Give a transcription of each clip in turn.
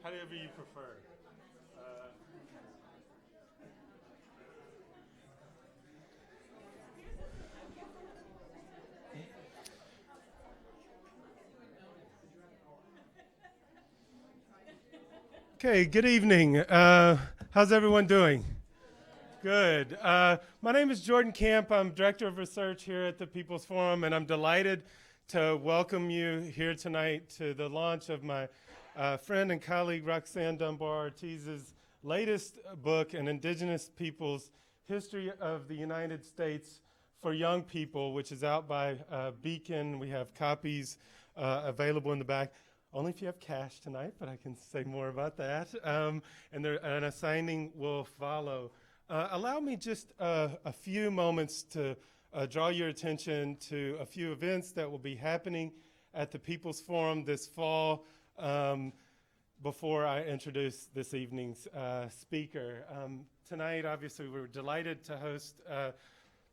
however you prefer. Okay, good evening. How's everyone doing? Good. My name is Jordan Camp. I'm Director of Research here at the People's Forum, and I'm delighted to welcome you here tonight to the launch of my friend and colleague Roxanne Dunbar-Ortiz's latest book, An Indigenous People's History of the United States for Young People, which is out by Beacon. We have copies available in the back. Only if you have cash tonight, but I can say more about that. And a signing will follow. Allow me just a few moments to draw your attention to a few events that will be happening at the People's Forum this fall before I introduce this evening's speaker. Tonight, obviously, we're delighted to host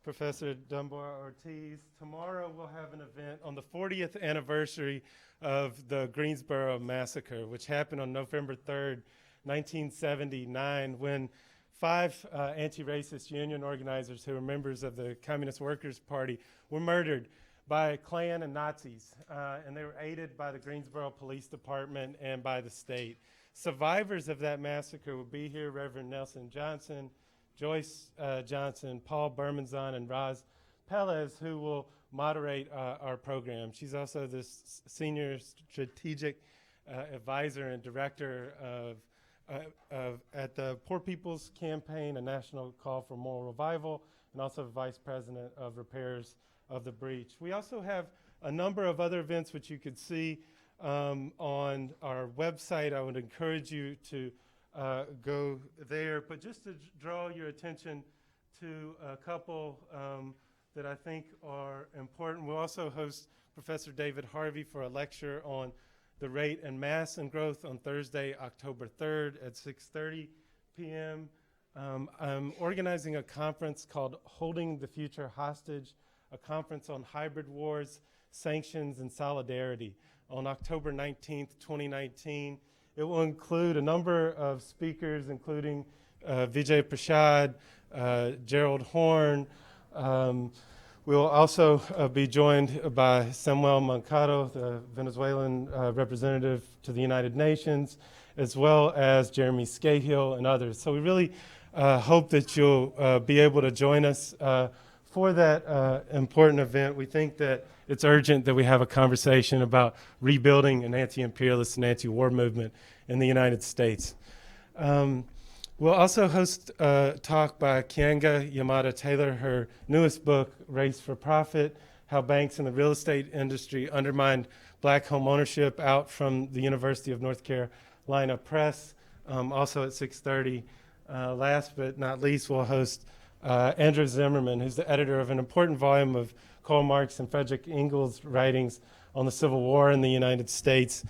Professor Dunbar-Ortiz. Tomorrow, we'll have an event on the 40th anniversary of the Greensboro Massacre, which happened on November 3rd, 1979, when 5 anti-racist union organizers who were members of the Communist Workers' Party were murdered by Klan and Nazis, and they were aided by the Greensboro Police Department and by the state. Survivors of that massacre will be here: Reverend Nelson Johnson, Joyce Johnson, Paul Bermanzon, and Roz Pelez, who will moderate our program. She's also the senior strategic advisor and director at the Poor People's Campaign, a national call for moral revival, and also vice president of repairs of the breach. We also have a number of other events which you could see on our website. I would encourage you to go there, but just to draw your attention to a couple that I think are important. We'll also host Professor David Harvey for a lecture on the rate and mass and growth on Thursday, October 3rd at 6:30 p.m. I'm organizing a conference called Holding the Future Hostage, a conference on hybrid wars, sanctions, and solidarity on October 19th, 2019. It will include a number of speakers, including Vijay Prashad, Gerald Horn. We'll also be joined by Samuel Mancado, the Venezuelan representative to the United Nations, as well as Jeremy Scahill and others. So we really hope that you'll be able to join us for that important event. We think that it's urgent that we have a conversation about rebuilding an anti-imperialist and anti-war movement in the United States. We'll also host a talk by Kianga Yamada-Taylor, her newest book, Race for Profit: How Banks and the Real Estate Industry Undermined Black Home Ownership, out from the University of North Carolina Press, also at 6:30. Last but not least, we'll host Andrew Zimmerman, who's the editor of an important volume of Karl Marx and Frederick Engels' writings on the Civil War in the United States,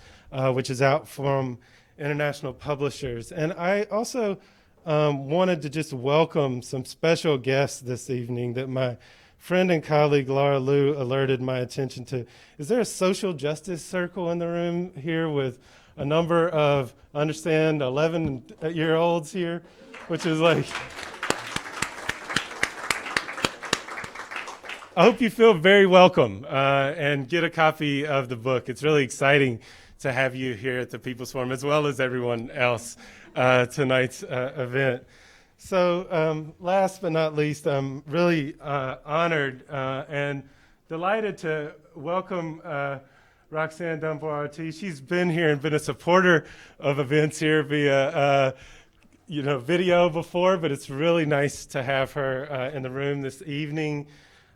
which is out from International Publishers. And I also wanted to just welcome some special guests this evening that my friend and colleague Laura Liu alerted my attention to. Is there a social justice circle in the room here with a number of, I understand, 11-year-olds here, which is like, I hope you feel very welcome and get a copy of the book. It's really exciting to have you here at the People's Forum, as well as everyone else tonight's event. So last but not least, I'm really honored and delighted to welcome Roxanne Dunbar-Ortiz. She's been here and been a supporter of events here via video before, but it's really nice to have her in the room this evening.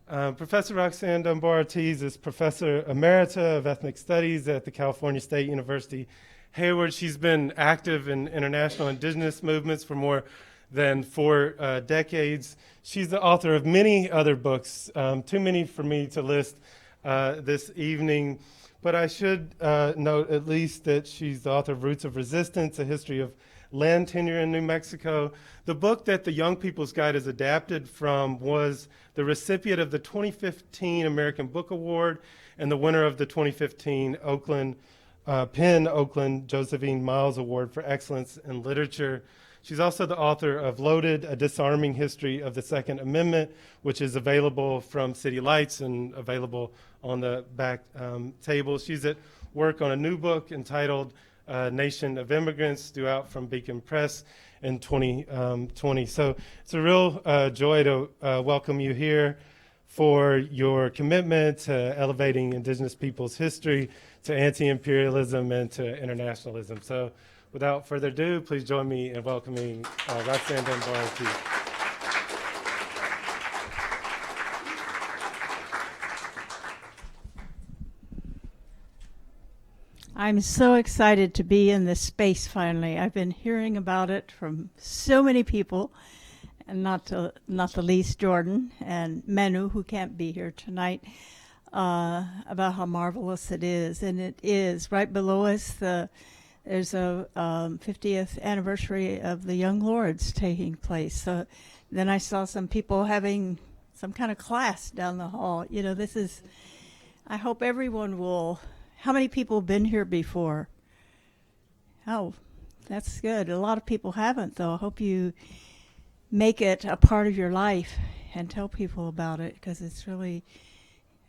Professor Roxanne Dunbar-Ortiz is Professor Emerita of Ethnic Studies at the California State University, Hayward. She's been active in international indigenous movements for more than 4 decades. She's the author of many other books, too many for me to list this evening, but I should note at least that she's the author of Roots of Resistance, A History of Land Tenure in New Mexico. The book that the Young People's Guide is adapted from was the recipient of the 2015 American Book Award and the winner of the 2015 Oakland Penn Oakland Josephine Miles Award for Excellence in Literature. She's also the author of Loaded, A Disarming History of the Second Amendment, which is available from City Lights and available on the back table. She's at work on a new book entitled Nation of Immigrants, due out from Beacon Press in 2020. So it's a real joy to welcome you here for your commitment to elevating Indigenous peoples' history, to anti-imperialism, and to internationalism. So without further ado, please join me in welcoming Roxanne Dunbar-Ortiz. I'm so excited to be in this space finally. I've been hearing about it from so many people, and not the least Jordan and Menu, who can't be here tonight, about how marvelous it is. And it is. Right below us, there's a 50th anniversary of the Young Lords taking place. So then I saw some people having some kind of class down the hall. You know, this is, I hope everyone will. How many people have been here before? Oh, that's good. A lot of people haven't, though. I hope you make it a part of your life and tell people about it, because it's really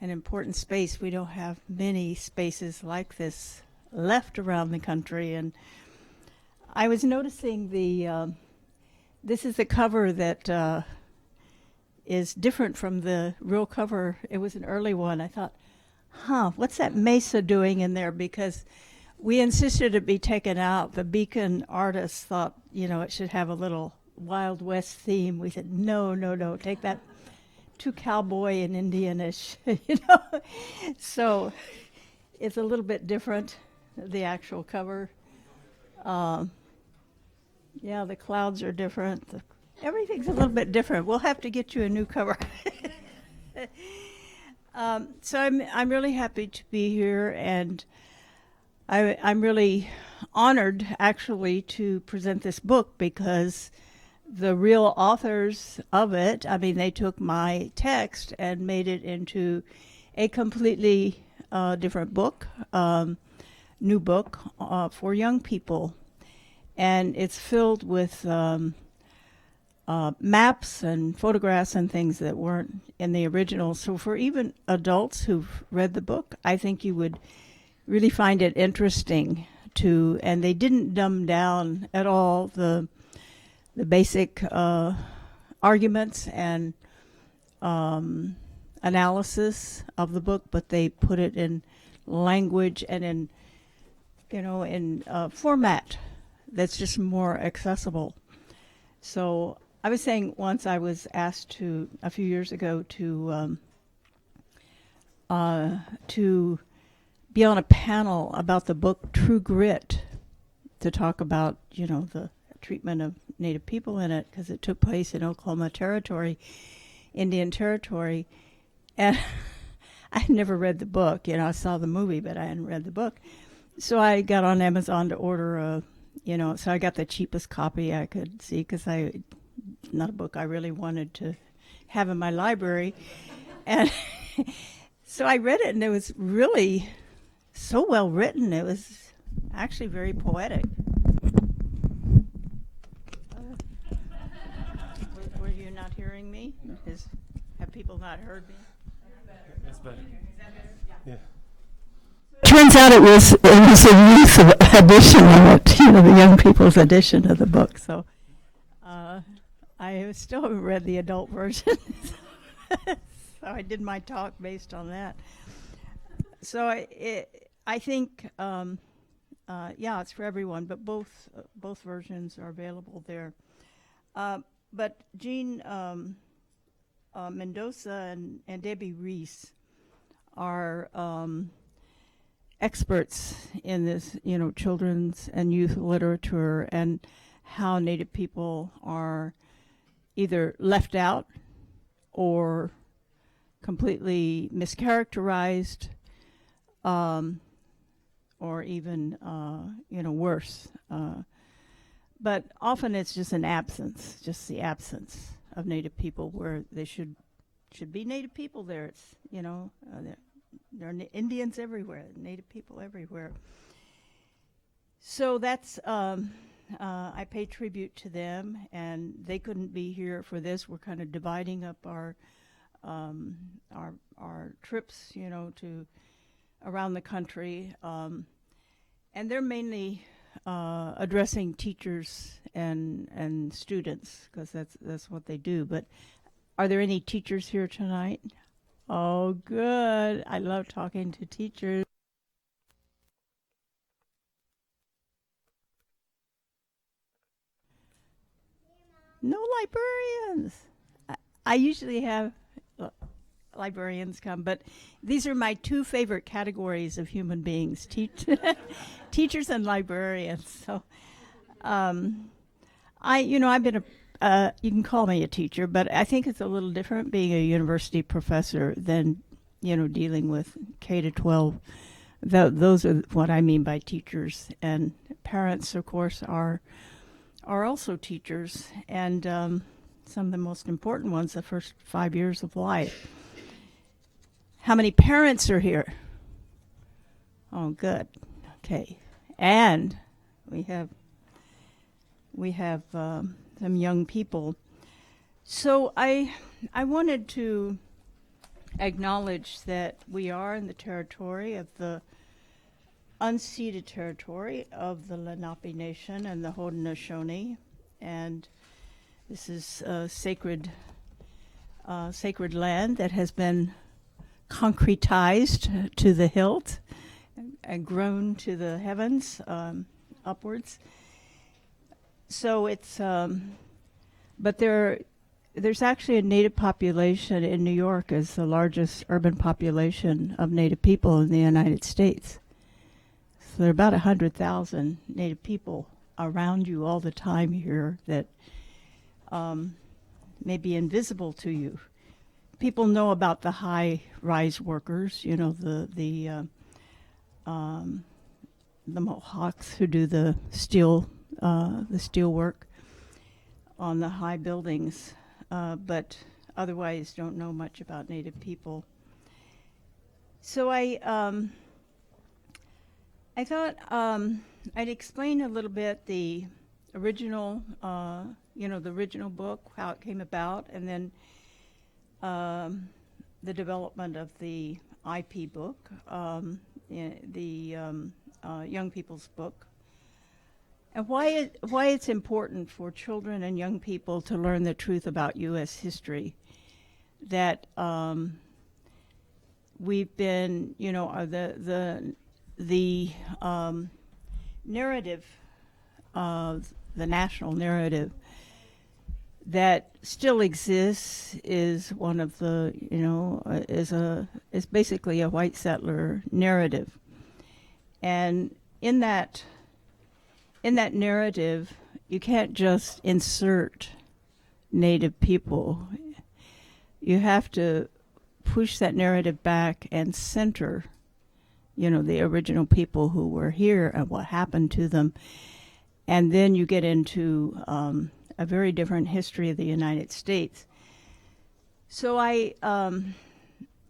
an important space. We don't have many spaces like this left around the country. And I was noticing this is a cover that is different from the real cover. It was an early one. I thought, what's that mesa doing in there? Because we insisted it be taken out. The Beacon artists thought, you know, it should have a little Wild West theme. We said, no, take that too cowboy and Indianish, you know. So it's a little bit different, the actual cover. Yeah, the clouds are different. Everything's a little bit different. We'll have to get you a new cover. So I'm really happy to be here, and I'm really honored, actually, to present this book, because the real authors of it, I mean, they took my text and made it into a completely different book, new book for young people, and it's filled with maps and photographs and things that weren't in the original. So for even adults who've read the book, I think you would really find it interesting to, and they didn't dumb down at all the basic arguments and analysis of the book, but they put it in language and in, you know, in format that's just more accessible. So I was saying once I was asked a few years ago, to be on a panel about the book True Grit, to talk about, you know, the treatment of Native people in it, because it took place in Oklahoma Territory, Indian Territory. And I had never read the book. You know, I saw the movie, but I hadn't read the book. So I got on Amazon to order so I got the cheapest copy I could see, because not a book I really wanted to have in my library. And so I read it, and it was really so well written. It was actually very poetic. Were you not hearing me? No. Have people not heard me? That's better. Yeah. Turns out it was a youth edition of it, you know, the young people's edition of the book. So I still haven't read the adult version. So I did my talk based on that. So I think, it's for everyone, but both versions are available there. But Jean Mendoza and Debbie Reese are experts in this, you know, children's and youth literature, and how Native people are either left out or completely mischaracterized, or even, worse. But often it's just an absence, just the absence of Native people, where they should be Native people there. It's, there are Indians everywhere, Native people everywhere. So that's I pay tribute to them, and they couldn't be here for this. We're kind of dividing up our trips, to around the country, and they're mainly addressing teachers and students, because that's what they do. But are there any teachers here tonight? Oh, good. I love talking to teachers. No librarians. I usually have librarians come, but these are my two favorite categories of human beings: teachers and librarians. So, I've been you can call me a teacher, but I think it's a little different being a university professor than dealing with K to 12. Those are what I mean by teachers, and parents, of course, are also teachers, and some of the most important ones, the first 5 years of life. How many parents are here? Oh, good. Okay. And we have some young people. So I wanted to acknowledge that we are in the territory of the unceded territory of the Lenape Nation and the Haudenosaunee, and this is sacred land that has been concretized to the hilt and grown to the heavens, upwards. So it's, but there's actually a Native population in New York as the largest urban population of Native people in the United States. So there are about 100,000 Native people around you all the time here that may be invisible to you. People know about the high-rise workers, the Mohawks who do the steel work on the high buildings, but otherwise don't know much about Native people. So I thought I'd explain a little bit the original, the original book, how it came about, and then the development of the IP book, the young people's book, and why it's important for children and young people to learn the truth about U.S. history. That we've been, the narrative of the national narrative that still exists is one of the, is basically a white settler narrative. And in that narrative, you can't just insert Native people. You have to push that narrative back and center, the original people who were here and what happened to them. And then you get into a very different history of the United States. So I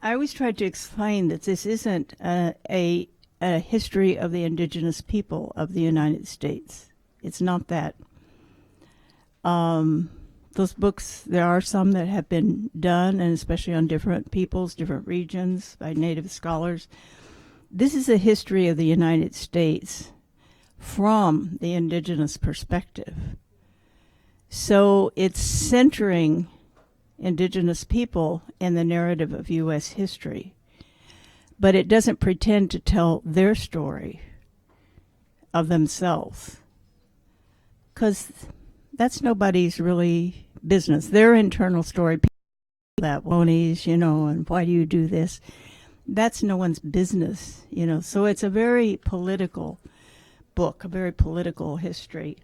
always tried to explain that this isn't a history of the indigenous people of the United States. It's not that. Those books, there are some that have been done, and especially on different peoples, different regions, by Native scholars. This is a history of the United States from the indigenous perspective. So it's centering indigenous people in the narrative of U.S. history. But it doesn't pretend to tell their story of themselves, because that's nobody's really business. Their internal story, that wonies, and why do you do this? That's no one's business, So it's a very political book, a very political history.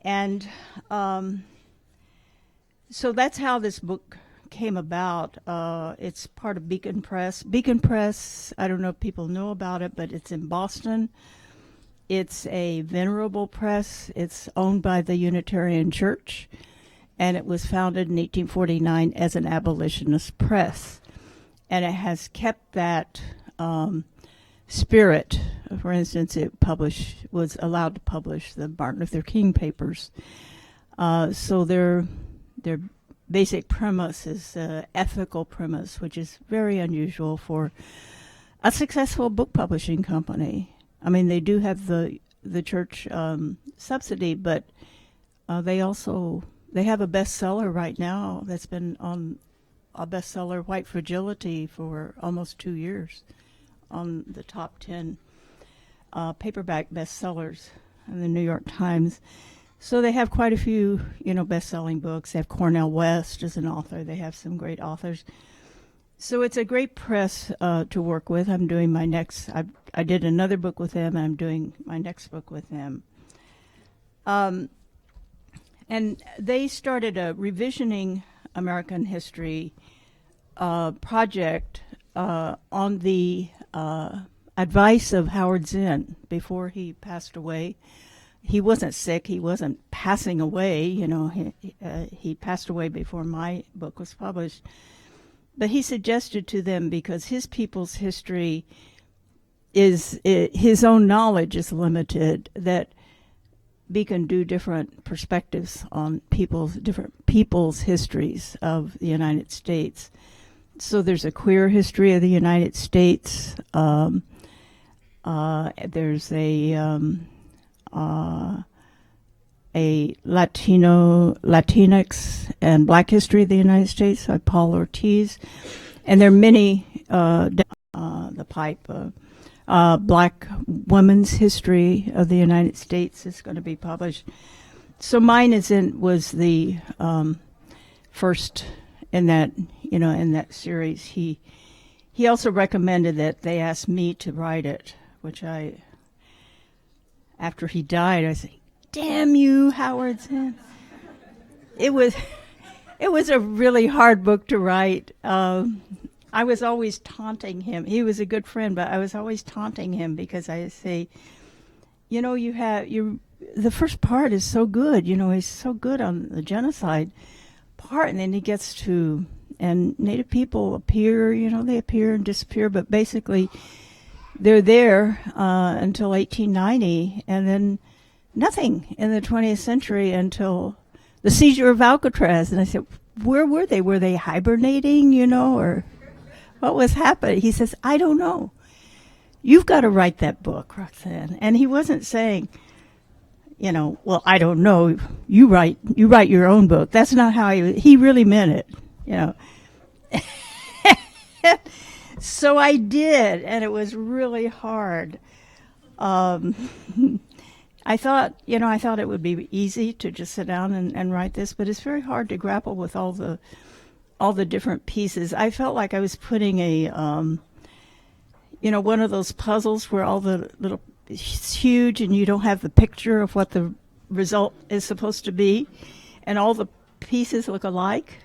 And so that's how this book came about. It's part of Beacon Press. Beacon Press, I don't know if people know about it, but it's in Boston. It's a venerable press. It's owned by the Unitarian Church, and it was founded in 1849 as an abolitionist press. And it has kept that spirit For instance, it was allowed to publish the Martin Luther King papers. So their basic premise is ethical premise, which is very unusual for a successful book publishing company. I mean, they do have the church subsidy, but they have a bestseller right now that's been on a bestseller, White Fragility, for almost 2 years, on the top 10 paperback bestsellers in the New York Times. So they have quite a few, best-selling books. They have Cornel West as an author. They have some great authors. So it's a great press to work with. I'm doing my next. I did another book with them, and I'm doing my next book with them. And they started a revisioning American history project on the advice of Howard Zinn before he passed away. He wasn't sick. He wasn't passing away. He passed away before my book was published. But he suggested to them, because his people's history his own knowledge is limited, that we can do different perspectives on different people's histories of the United States. So there's a queer history of the United States. There's a Latinx and Black history of the United States by Paul Ortiz, and there are many. The Pipe, Black women's history of the United States is going to be published. So mine was the first in that series. He also recommended that they ask me to write it, which after he died, I said, "Damn you, Howard Zinn." It was a really hard book to write. I was always taunting him. He was a good friend, but I was always taunting him because I say, the first part is so good. He's so good on the genocide part, and then he gets to, and Native people appear. They appear and disappear, but basically they're there until 1890, and then nothing in the 20th century until the seizure of Alcatraz. And I said, where were they? Were they hibernating, or what was happening? He says, I don't know. You've got to write that book, Roxanne. And he wasn't saying, well, I don't know. You write your own book. That's not how he really meant it, So I did, and it was really hard. I thought it would be easy to just sit down and write this, but it's very hard to grapple with all the different pieces. I felt like I was putting one of those puzzles where all the little, it's huge and you don't have the picture of what the result is supposed to be, and all the pieces look alike,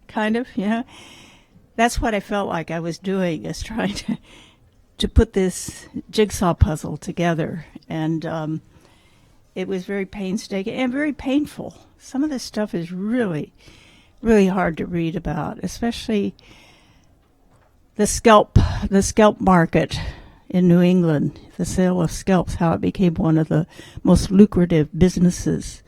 kind of, That's what I felt like I was doing, is trying to put this jigsaw puzzle together. And it was very painstaking and very painful. Some of this stuff is really, really hard to read about, especially the scalp market in New England, the sale of scalps, how it became one of the most lucrative businesses.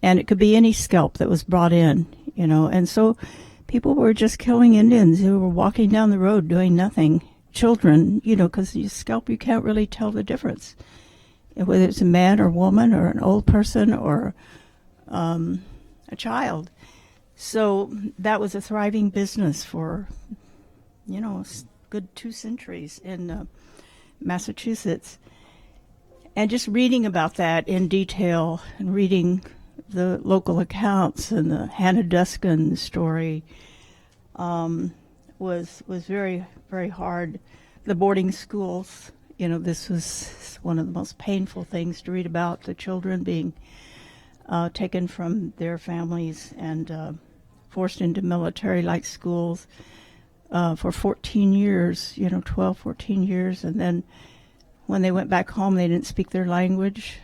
And it could be any scalp that was brought in, and so people were just killing Indians who were walking down the road doing nothing. Children, because you scalp, you can't really tell the difference, whether it's a man or woman or an old person or a child. So that was a thriving business for, a good 2 centuries in Massachusetts. And just reading about that in detail and reading the local accounts and the Hannah Duskin story was very, very hard. The boarding schools, this was one of the most painful things to read about, the children being taken from their families and forced into military-like schools for 14 years, 12, 14 years. And then when they went back home, they didn't speak their language.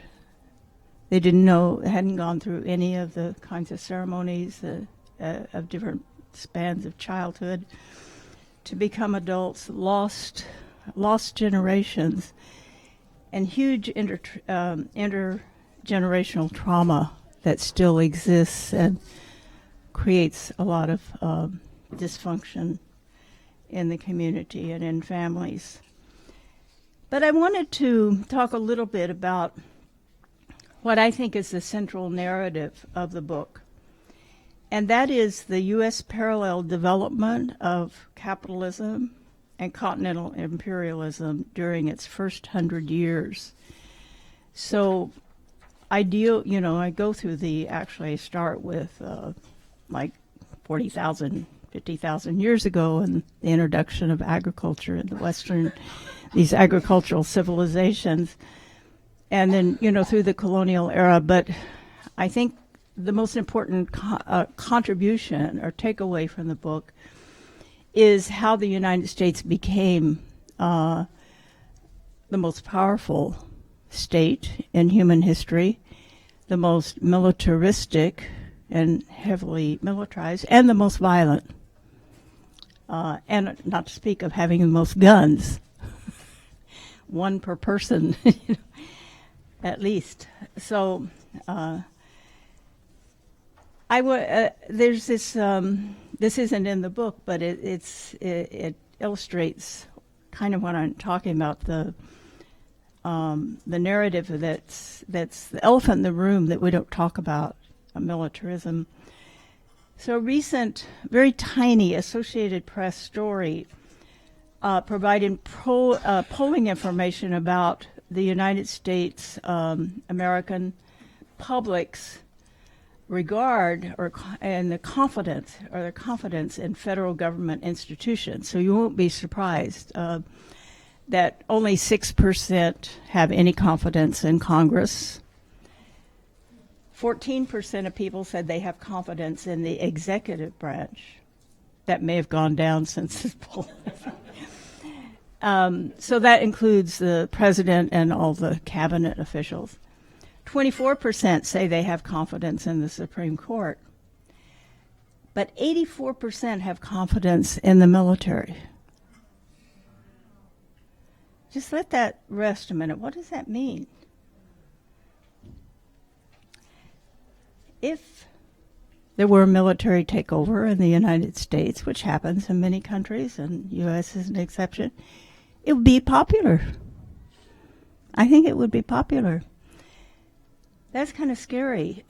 They didn't know, hadn't gone through any of the kinds of ceremonies of different spans of childhood to become adults, lost generations. and huge intergenerational trauma that still exists and creates a lot of dysfunction in the community and in families. But I wanted to talk a little bit about what I think is the central narrative of the book, and that is the U.S. parallel development of capitalism and continental imperialism during its first 100 years. So I go through I start with like 40,000, 50,000 years ago and the introduction of agriculture in these agricultural civilizations, and then, through the colonial era. But I think the most important contribution or takeaway from the book is how the United States became the most powerful state in human history, the most militaristic and heavily militarized, and the most violent. And not to speak of having the most guns, one per person, at least. So there's this. This isn't in the book, but it illustrates kind of what I'm talking about. The narrative that's the elephant in the room that we don't talk about, militarism. So a recent, very tiny Associated Press story providing polling information about the United States American public's regard and their confidence in federal government institutions. So you won't be surprised that only 6% have any confidence in Congress. 14% of people said they have confidence in the executive branch. That may have gone down since this poll. So that includes the president and all the cabinet officials. 24% say they have confidence in the Supreme Court. But 84% have confidence in the military. Just let that rest a minute. What does that mean? If there were a military takeover in the United States, which happens in many countries, and the U.S. is an exception, it would be popular. I think it would be popular. That's kind of scary.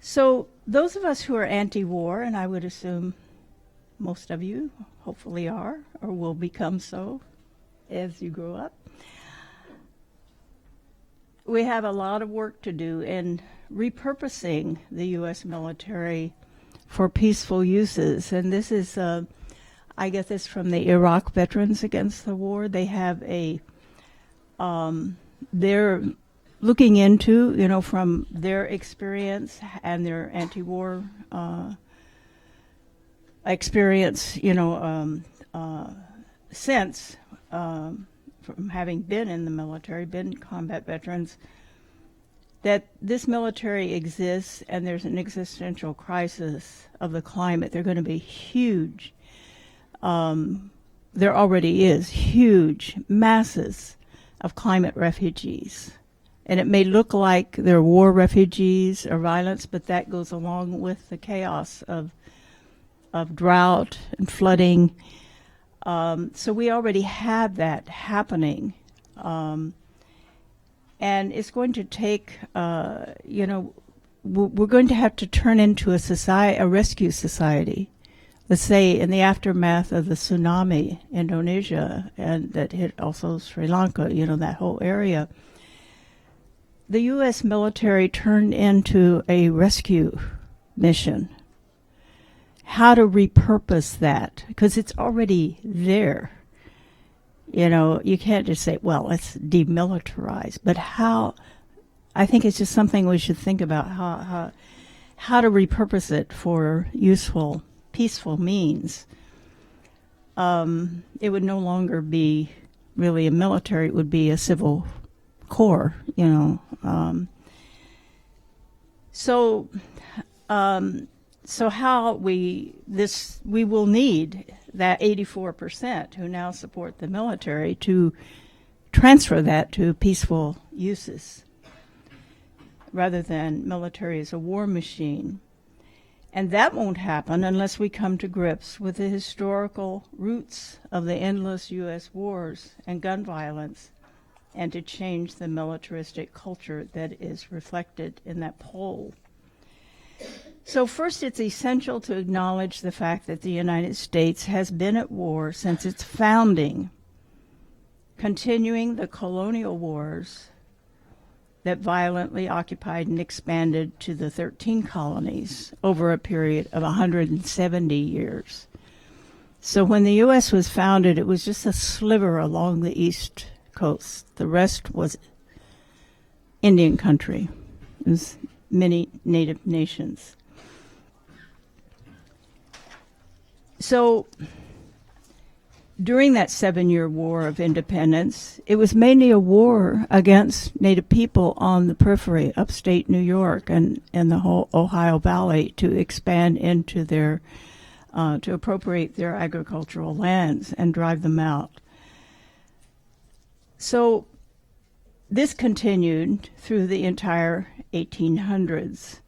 So those of us who are anti-war, and I would assume most of you hopefully are or will become so as you grow up, we have a lot of work to do in repurposing the U.S. military for peaceful uses. And this is, I get this from the Iraq Veterans Against the War. They have they're looking into, from their experience and their anti-war experience, since from having been in the military, been combat veterans, that this military exists and there's an existential crisis of the climate. They're going to be huge. There already is huge masses of climate refugees. And it may look like they're war refugees or violence, but that goes along with the chaos of drought and flooding. So we already have that happening. And it's going to take, we're going to have to turn into a rescue society. Let's say in the aftermath of the tsunami in Indonesia, and that hit also Sri Lanka, that whole area, the U.S. military turned into a rescue mission. How to repurpose that, because it's already there. You can't just say, well, let's demilitarize. But how, I think it's just something we should think about, how to repurpose it for useful, peaceful means. It would no longer be really a military, it would be a civil corps, So how we will need that 84% who now support the military to transfer that to peaceful uses rather than military as a war machine. And that won't happen unless we come to grips with the historical roots of the endless U.S. wars and gun violence, and to change the militaristic culture that is reflected in that poll. So first, it's essential to acknowledge the fact that the United States has been at war since its founding, continuing the colonial wars that violently occupied and expanded to the 13 colonies over a period of 170 years. So when the U.S. was founded, it was just a sliver along the East Coast. The rest was Indian country. It was many native nations. So during that 7-year war of independence, it was mainly a war against Native people on the periphery, upstate New York and the whole Ohio Valley, to expand into their, to appropriate their agricultural lands and drive them out. So this continued through the entire 1800s,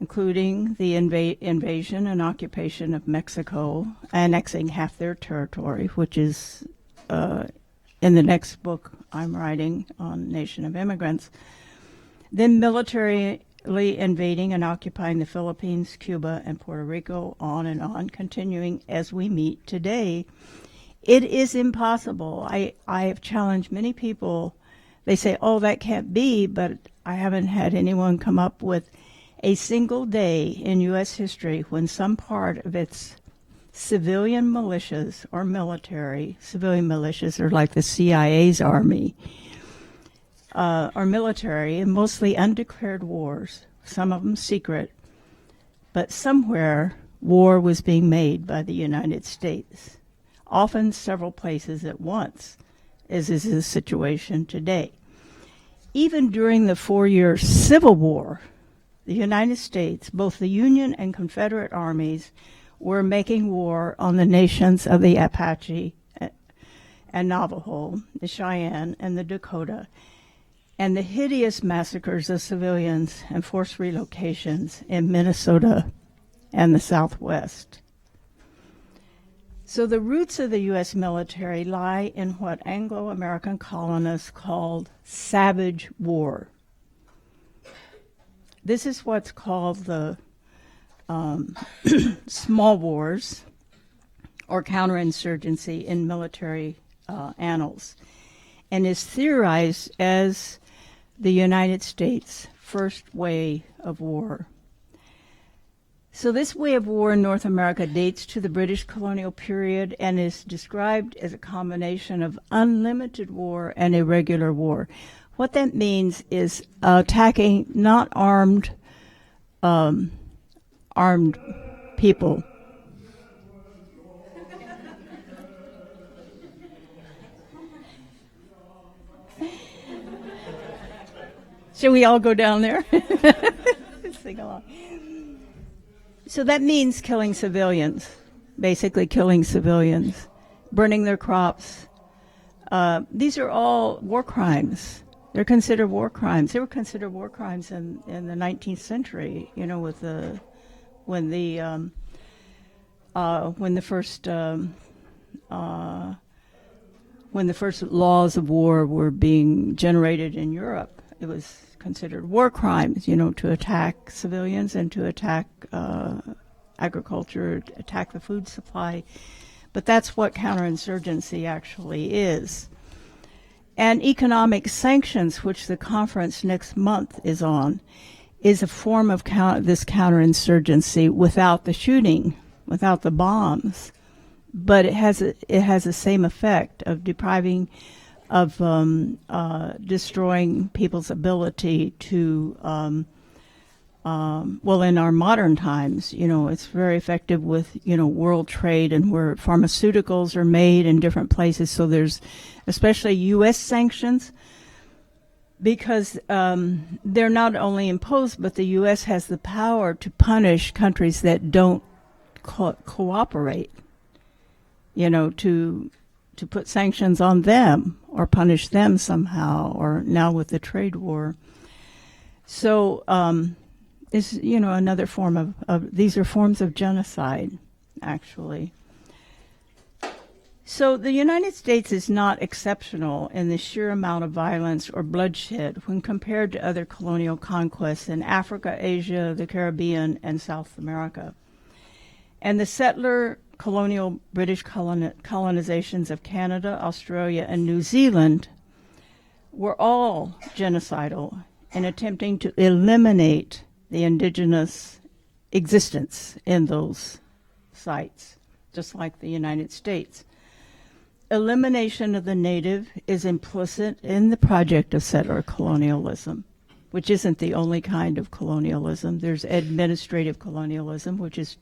including the invasion and occupation of Mexico, annexing half their territory, which is in the next book I'm writing on Nation of Immigrants. Then militarily invading and occupying the Philippines, Cuba, and Puerto Rico, on, continuing as we meet today. It is impossible. I have challenged many people. They say, oh, that can't be, but I haven't had anyone come up with a single day in U.S. history when some part of its civilian militias or military, civilian militias are like the CIA's army, or military, and mostly undeclared wars, some of them secret, but somewhere war was being made by the United States, often several places at once, as is the situation today. Even during the 4-year Civil War, the United States, both the Union and Confederate armies, were making war on the nations of the Apache and Navajo, the Cheyenne, and the Dakota, and the hideous massacres of civilians and forced relocations in Minnesota and the Southwest. So the roots of the U.S. military lie in what Anglo-American colonists called savage war. This is what's called the small wars or counterinsurgency in military annals, and is theorized as the United States' first way of war. So this way of war in North America dates to the British colonial period and is described as a combination of unlimited war and irregular war. What that means is attacking not armed people. Shall we all go down there? Sing along. So that means killing civilians, basically killing civilians, burning their crops. These are all war crimes. They're considered war crimes. They were considered war crimes in the 19th century, you know, with when the first laws of war were being generated in Europe. It was considered war crimes, you know, to attack civilians and to attack agriculture, attack the food supply. But that's what counterinsurgency actually is. And economic sanctions, which the conference next month is on, is a form of this counterinsurgency without the shooting, without the bombs. But it has the same effect of depriving, of destroying people's ability to, well, in our modern times, you know, it's very effective with, you know, world trade and where pharmaceuticals are made in different places. So there's especially U.S. sanctions because they're not only imposed, but the U.S. has the power to punish countries that don't cooperate, you know, to to put sanctions on them or punish them somehow, or now with the trade war. So it's, another form of these are forms of genocide, actually. So the United States is not exceptional in the sheer amount of violence or bloodshed when compared to other colonial conquests in Africa, Asia, the Caribbean, and South America. And the settler colonial British colonizations of Canada, Australia, and New Zealand were all genocidal in attempting to eliminate the indigenous existence in those sites, just like the United States. Elimination of the native is implicit in the project of settler colonialism, which isn't the only kind of colonialism. There's administrative colonialism, which is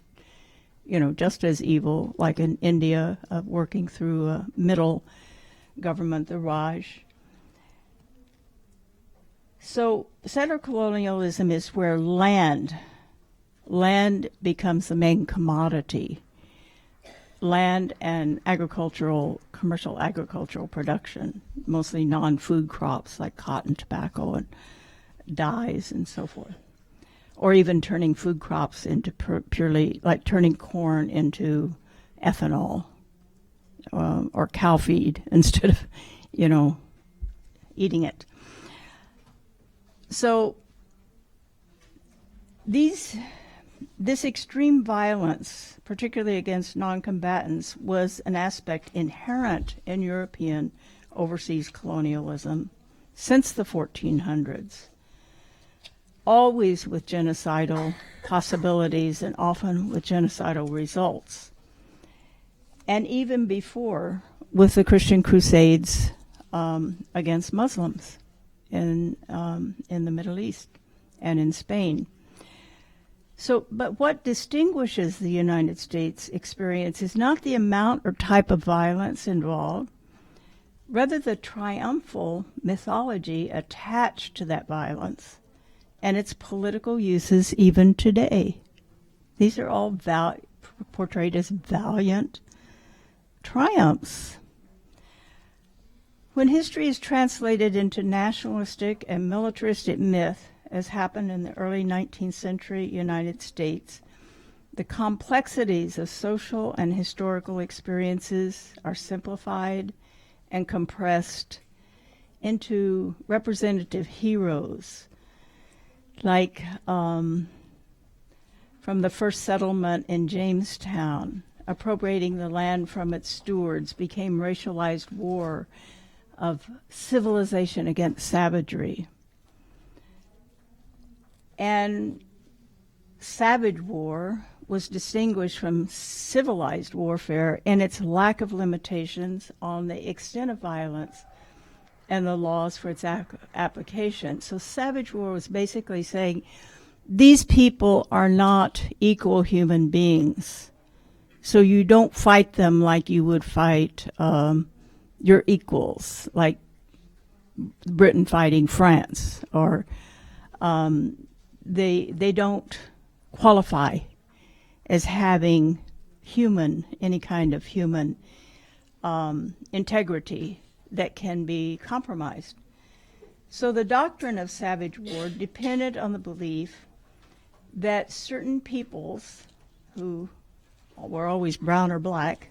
just as evil, like in India, working through a middle government, the Raj. So settler colonialism is where land becomes the main commodity. Land and commercial agricultural production, mostly non-food crops like cotton, tobacco, and dyes and so forth. Or even turning food crops into purely, like turning corn into ethanol or cow feed instead of, eating it. So this extreme violence, particularly against non-combatants, was an aspect inherent in European overseas colonialism since the 1400s. Always with genocidal possibilities and often with genocidal results. And even before, with the Christian Crusades against Muslims in the Middle East and in Spain. So, but what distinguishes the United States experience is not the amount or type of violence involved, rather the triumphal mythology attached to that violence and its political uses even today. These are all portrayed as valiant triumphs. When history is translated into nationalistic and militaristic myth, as happened in the early 19th century United States, the complexities of social and historical experiences are simplified and compressed into representative heroes, like from the first settlement in Jamestown, appropriating the land from its stewards became racialized war of civilization against savagery. And savage war was distinguished from civilized warfare in its lack of limitations on the extent of violence and the laws for its application. So savage war was basically saying, these people are not equal human beings. So you don't fight them like you would fight your equals, like Britain fighting France, or they don't qualify as having any kind of human integrity that can be compromised. So the doctrine of savage war depended on the belief that certain peoples, who were always brown or black,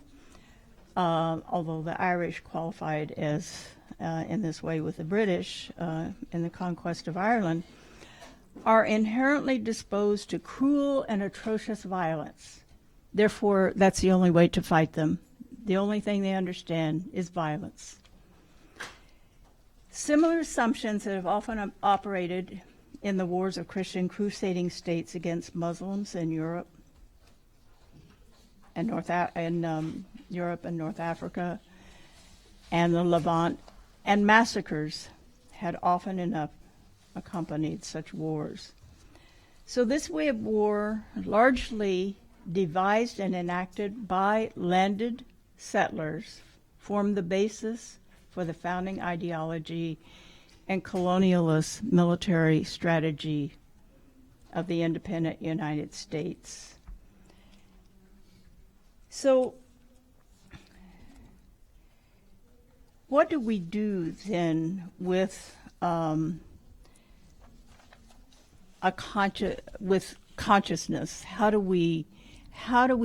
although the Irish qualified as in this way with the British in the conquest of Ireland, are inherently disposed to cruel and atrocious violence. Therefore, that's the only way to fight them. The only thing they understand is violence. Similar assumptions that have often operated in the wars of Christian crusading states against Muslims in Europe and North Africa and the Levant, and massacres had often enough accompanied such wars. So this way of war, largely devised and enacted by landed settlers, formed the basis for the founding ideology and colonialist military strategy of the independent United States. So what do we do then with with consciousness? How do we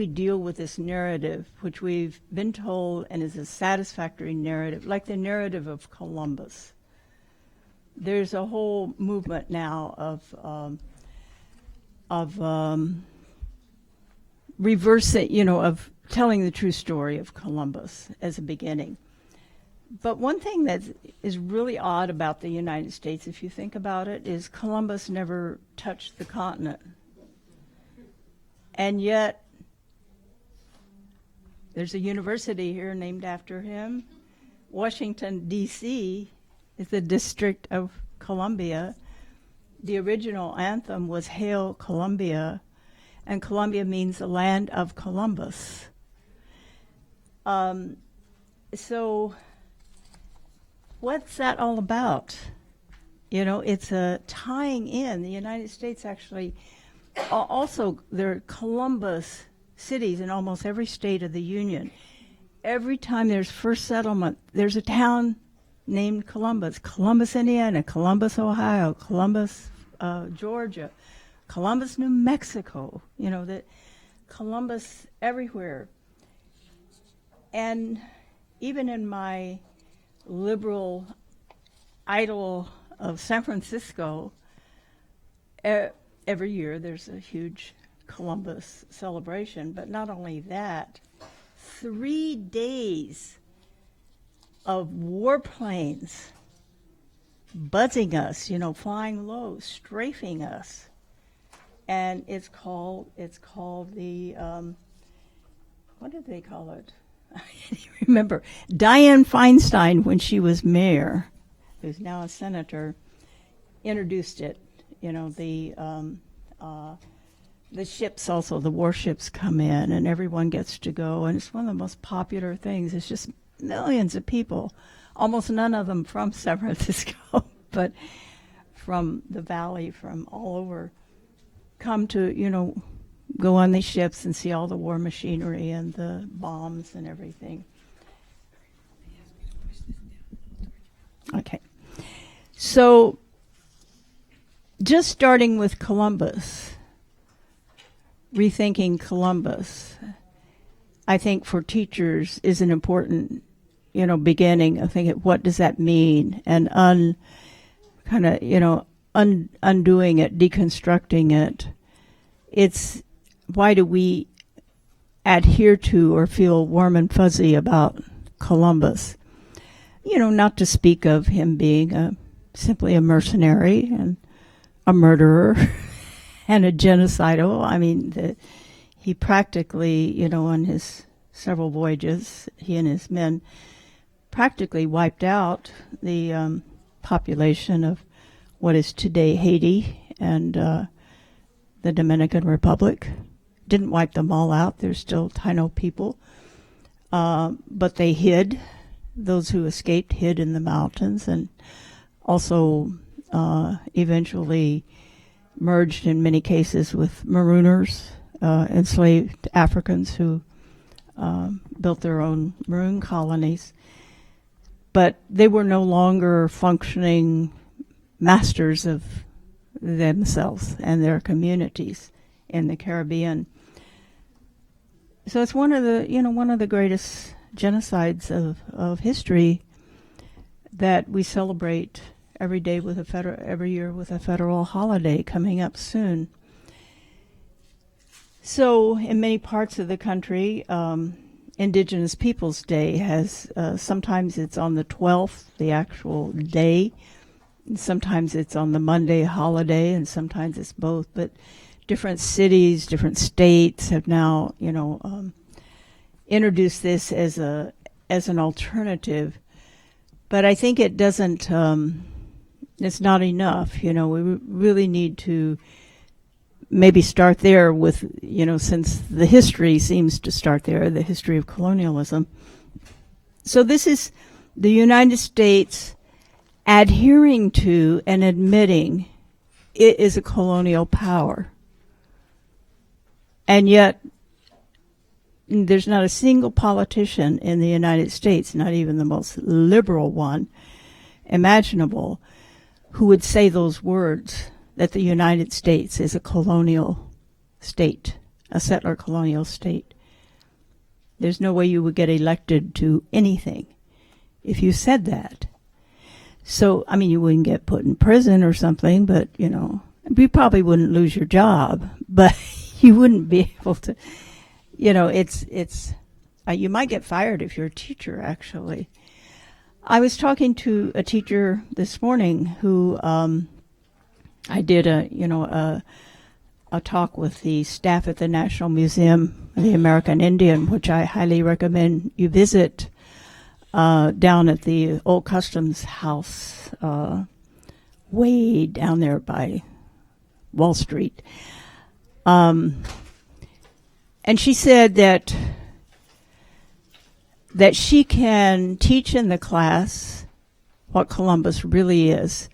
deal with this narrative, which we've been told and is a satisfactory narrative, like the narrative of Columbus? There's a whole movement now of reversing, of telling the true story of Columbus as a beginning. But one thing that is really odd about the United States, if you think about it, is Columbus never touched the continent. And yet, there's a university here named after him. Washington, D.C. is the District of Columbia. The original anthem was Hail Columbia, and Columbia means the land of Columbus. So what's that all about? It's a tying in. The United States actually, also there are Columbus cities in almost every state of the Union. Every time there's first settlement, there's a town named Columbus. Columbus, Indiana, Columbus, Ohio, Columbus, Georgia, Columbus, New Mexico, that Columbus everywhere. And even in my liberal idol of San Francisco, every year there's a huge Columbus celebration. But not only that, 3 days of warplanes buzzing us, flying low, strafing us. And it's called the, what did they call it? I can't even remember. Dianne Feinstein, when she was mayor, who's now a senator, introduced it. The ships also, the warships come in and everyone gets to go. And it's one of the most popular things. It's just millions of people, almost none of them from San Francisco, but from the valley, from all over, come to, go on these ships and see all the war machinery and the bombs and everything. Okay. So, just starting with Columbus, rethinking Columbus, I think for teachers is an important, beginning. I think what does that mean? And undoing it, deconstructing it. It's why do we adhere to or feel warm and fuzzy about Columbus? Not to speak of him being simply a mercenary and a murderer and a genocidal. I mean, he practically, on his several voyages, he and his men practically wiped out the population of what is today Haiti and the Dominican Republic. Didn't wipe them all out. There's still Taino people. But they hid. Those who escaped hid in the mountains and also eventually merged in many cases with marooners, enslaved Africans who built their own maroon colonies. But they were no longer functioning masters of themselves and their communities in the Caribbean. So it's one of the greatest genocides of history that we celebrate every year with a federal holiday coming up soon. So in many parts of the country, Indigenous Peoples Day has, sometimes it's on the 12th, the actual day. Sometimes it's on the Monday holiday, and sometimes it's both. But different cities, different states have now, introduced this as an alternative. But I think it doesn't. It's not enough. We really need to maybe start there with, since the history seems to start there, the history of colonialism. So this is the United States adhering to and admitting it is a colonial power. And yet there's not a single politician in the United States, not even the most liberal one imaginable, who would say those words, that the United States is a colonial state, a settler colonial state. There's no way you would get elected to anything if you said that. So, I mean, you wouldn't get put in prison or something, but, you probably wouldn't lose your job, but you wouldn't be able to, you might get fired if you're a teacher, actually. I was talking to a teacher this morning who, I did a talk with the staff at the National Museum of the American Indian, which I highly recommend you visit, down at the old customs house, way down there by Wall Street. And she said that she can teach in the class what Columbus really is,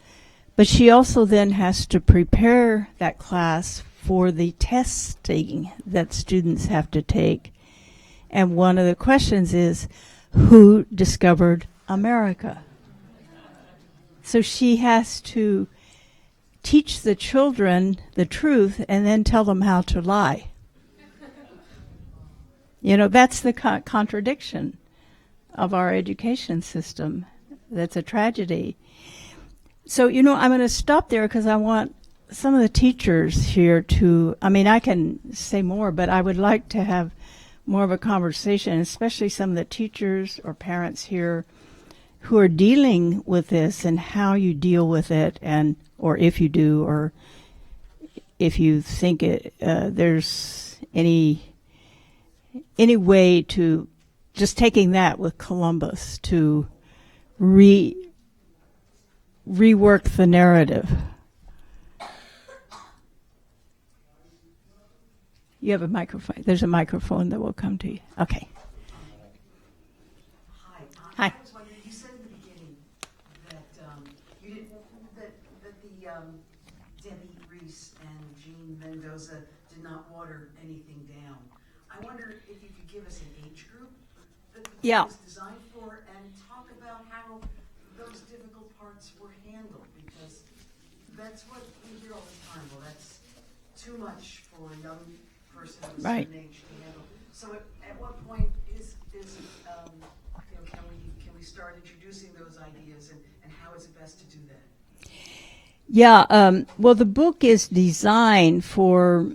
but she also then has to prepare that class for the testing that students have to take. And one of the questions is, who discovered America? So she has to teach the children the truth and then tell them how to lie. That's the contradiction of our education system. That's a tragedy. So, I'm going to stop there because I want some of the teachers here to, I can say more, but I would like to have more of a conversation, especially some of the teachers or parents here who are dealing with this and how you deal with it, or if you do, or if you think there's any way to just taking that with Columbus to rework the narrative. You have a microphone. There's a microphone that will come to you. Okay. Hi. I was wondering, you said in the beginning that you didn't that the Debbie Reese and Jean Mendoza did not water anything down. I wonder if you could give us an age group that the book was designed for, and talk about how those difficult parts were handled, because that's what we hear all the time. Well, that's too much for a young person of a certain age to handle. So at what point can we start introducing those ideas, and how is it best to do that? Yeah, well, the book is designed for,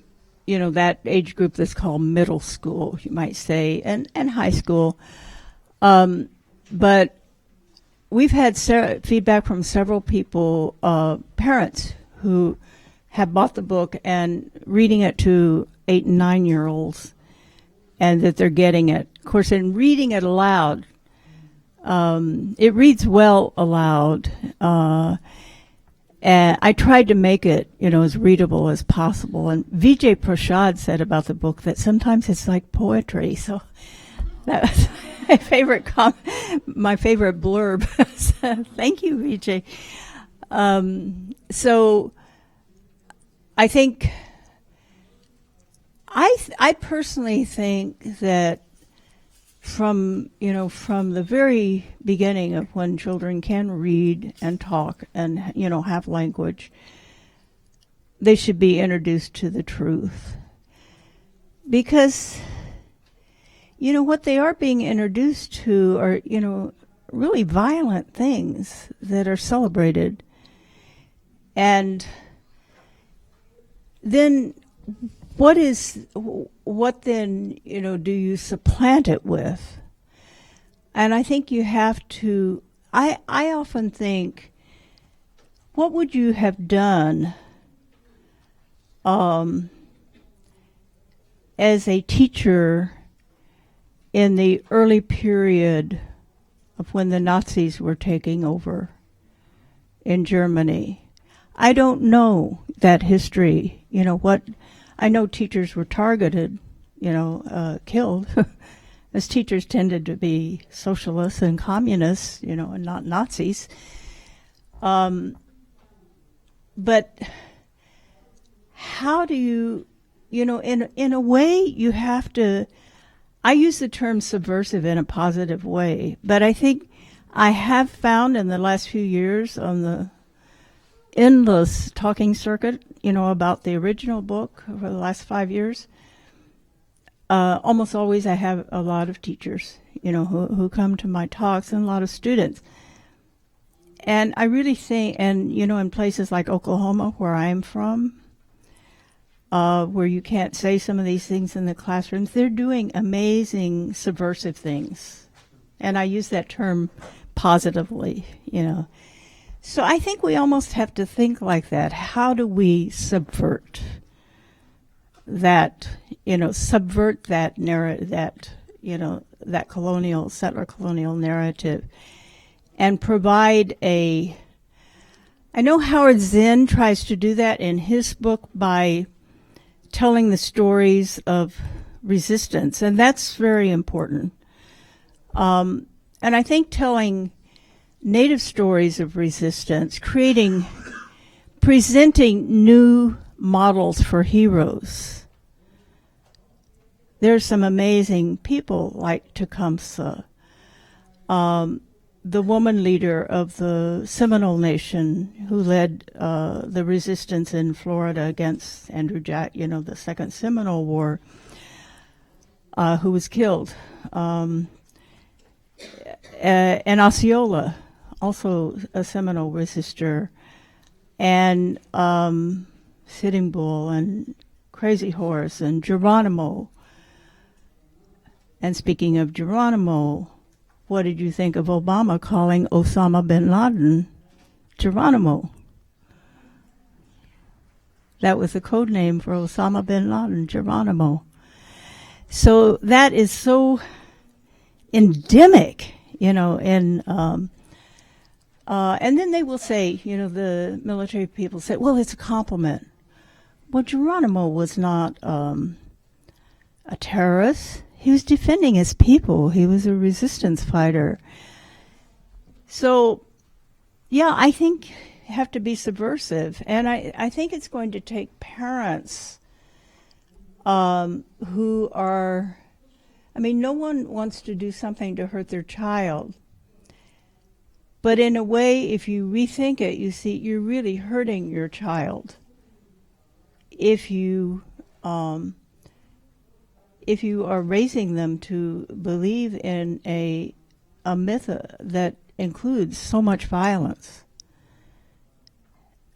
that age group that's called middle school, you might say, and high school. But we've had feedback from several people, parents who have bought the book and reading it to 8 and 9-year-olds, and that they're getting it. Of course, in reading it aloud, it reads well aloud. And I tried to make it, as readable as possible. And Vijay Prashad said about the book that sometimes it's like poetry. So that was my favorite blurb. Thank you, Vijay. So I think, I personally think that from the very beginning of when children can read and talk and, have language, they should be introduced to the truth. Because, what they are being introduced to are, really violent things that are celebrated. And then what then, do you supplant it with? And I think you have to, I often think, what would you have done as a teacher in the early period of when the Nazis were taking over in Germany? I don't know that history, what. I know teachers were targeted, killed, as teachers tended to be socialists and communists, and not Nazis. But how do you, in a way, you have to I use the term subversive in a positive way, but I think I have found in the last few years on the endless talking circuit, about the original book over the last 5 years, almost always I have a lot of teachers, who come to my talks, and a lot of students. And I really think, and, in places like Oklahoma, where I'm from, where you can't say some of these things in the classrooms, they're doing amazing subversive things. And I use that term positively, So I think we almost have to think like that. How do we subvert that, subvert that narrative, that colonial, settler colonial narrative, and provide I know Howard Zinn tries to do that in his book by telling the stories of resistance, and that's very important. And I think telling Native stories of resistance, presenting new models for heroes. There's some amazing people like Tecumseh, the woman leader of the Seminole Nation who led the resistance in Florida against Andrew Jack, the Second Seminole War, who was killed. And Osceola, also a Seminole resistor, and Sitting Bull and Crazy Horse and Geronimo. And speaking of Geronimo, what did you think of Obama calling Osama bin Laden Geronimo? That was the code name for Osama bin Laden, Geronimo. So that is so endemic, and then they will say, the military people say, well, it's a compliment. Well, Geronimo was not a terrorist. He was defending his people. He was a resistance fighter. So, yeah, I think you have to be subversive. And I think it's going to take parents who are, no one wants to do something to hurt their child. But in a way, if you rethink it, you see you're really hurting your child. If you are raising them to believe in a myth that includes so much violence,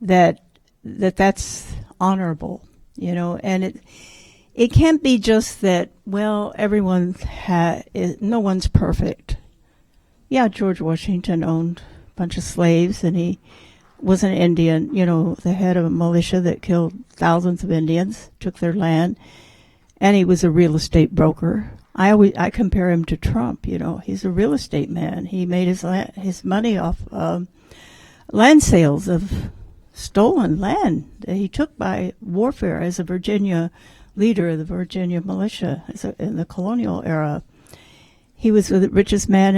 that's honorable, and it can't be just that, well, no one's perfect. Yeah, George Washington owned a bunch of slaves, and he was an Indian, the head of a militia that killed thousands of Indians, took their land, and he was a real estate broker. I compare him to Trump, he's a real estate man. He made his money off land sales of stolen land that he took by warfare as a Virginia leader of the Virginia militia in the colonial era. He was the richest man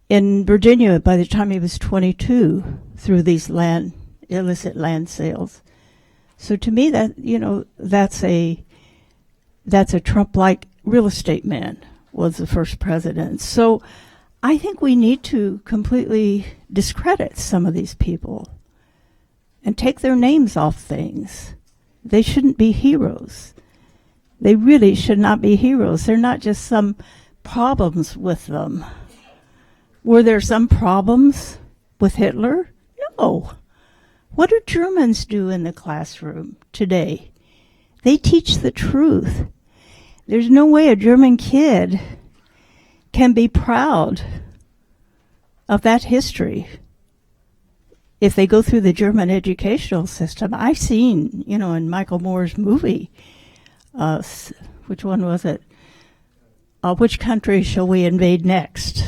in Virginia by the time he was 22 through these illicit land sales. So to me, that's a Trump-like real estate man, was the first president. So I think we need to completely discredit some of these people and take their names off things. They shouldn't be heroes. They really should not be heroes. They're not just some problems with them. Were there some problems with Hitler? No. What do Germans do in the classroom today? They teach the truth. There's no way a German kid can be proud of that history if they go through the German educational system. I've seen, in Michael Moore's movie, which one was it? Which country shall we invade next?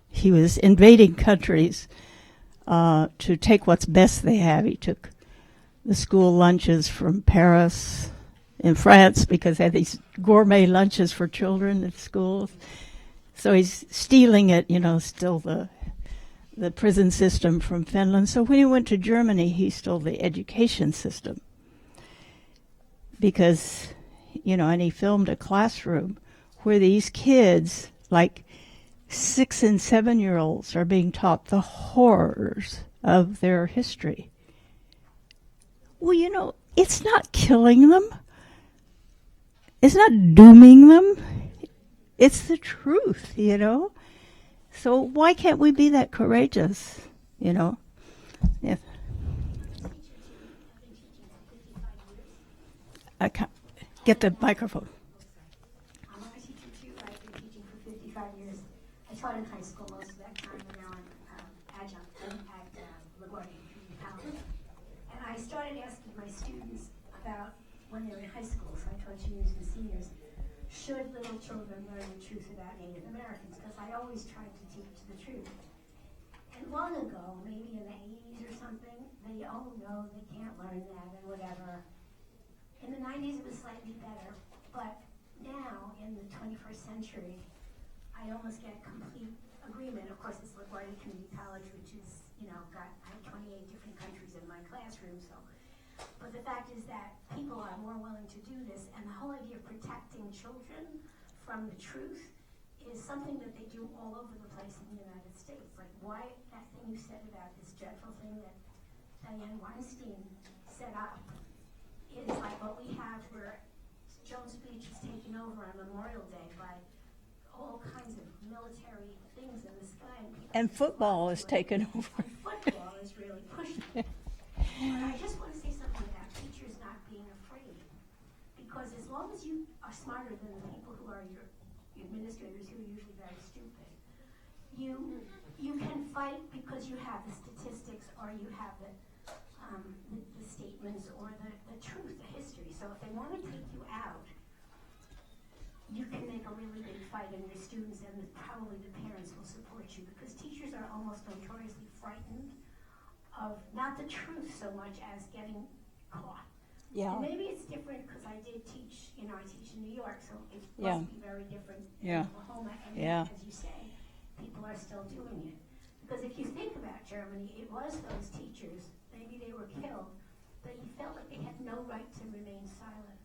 He was invading countries to take what's best they have. He took the school lunches from Paris in France because they had these gourmet lunches for children at schools. So he's stealing it, still the prison system from Finland. So when he went to Germany, he stole the education system because and he filmed a classroom where these kids, like 6 and 7-year-olds, are being taught the horrors of their history. Well, it's not killing them. It's not dooming them. It's the truth, So why can't we be that courageous, If I can't get the microphone. I'm a teacher too. I've been teaching for 55 years. I taught in high school most of that time, and now I'm adjunct at LaGuardia Community College. And I started asking my students about when they were in high school, so I taught juniors and seniors, should little children learn the truth about Native Americans? Because I always tried to teach the truth. And long ago, maybe in the 80s or something, they, oh no, they can't learn that and whatever. In the 90s, it was slightly better, but now, in the 21st century, I almost get complete agreement. Of course, it's LaGuardia Community College, which is, I have 28 different countries in my classroom, so. But the fact is that people are more willing to do this, and the whole idea of protecting children from the truth is something that they do all over the place in the United States. Like, why that thing you said about this dreadful thing that Diane Weinstein set up is like what we have where Jones Beach is taken over on Memorial Day by all kinds of military things in the sky. And football is taken over. And football is really pushing it. And I just want to say something about teachers not being afraid. Because as long as you are smarter than the people who are your administrators, who are usually very stupid, you can fight because you have the statistics or you have the statements or the truth, the history. So if they want to take you out, you can make a really big fight, and your students and probably the parents will support you, because teachers are almost notoriously frightened of not the truth so much as getting caught. Yeah. And maybe it's different because I did teach, I teach in New York, so it Yeah. must be very different Yeah. in Oklahoma. And Yeah. as you say, people are still doing it. Because if you think about Germany, it was those teachers, maybe they were killed, but you felt like they had no right to remain silent.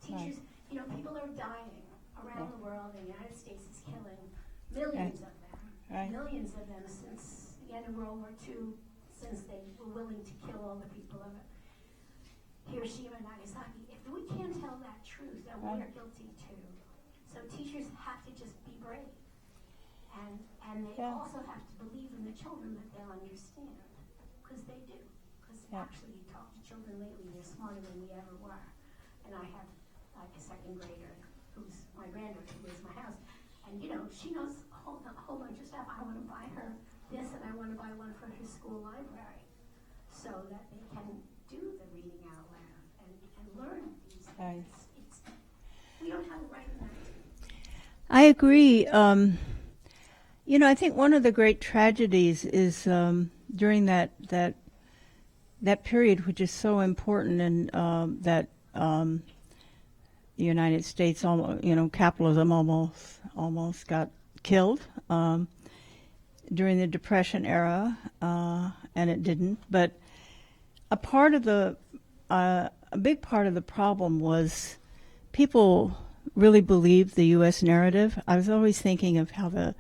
Teachers, people are dying around the world, and the United States is killing millions of them. Right. Millions of them since the end of World War II, since they were willing to kill all the people of Hiroshima and Nagasaki. If we can't tell that truth, then we are guilty too. So teachers have to just be brave. And they also have to believe in the children that they'll understand. Because they do. Because actually, you talk to children lately, they're smarter than we ever were. And I have like a second grader who's my granddaughter who lives in my house. And she knows a whole bunch of stuff. I want to buy her this, and I want to buy one for her school library, so that they can do the reading out loud and learn these things. We don't have a right in that. I agree. I think one of the great tragedies is during that period, which is so important, and that the United States, capitalism almost got killed during the Depression era, and it didn't. But a big part of the problem was people really believed the U.S. narrative. I was always thinking of how the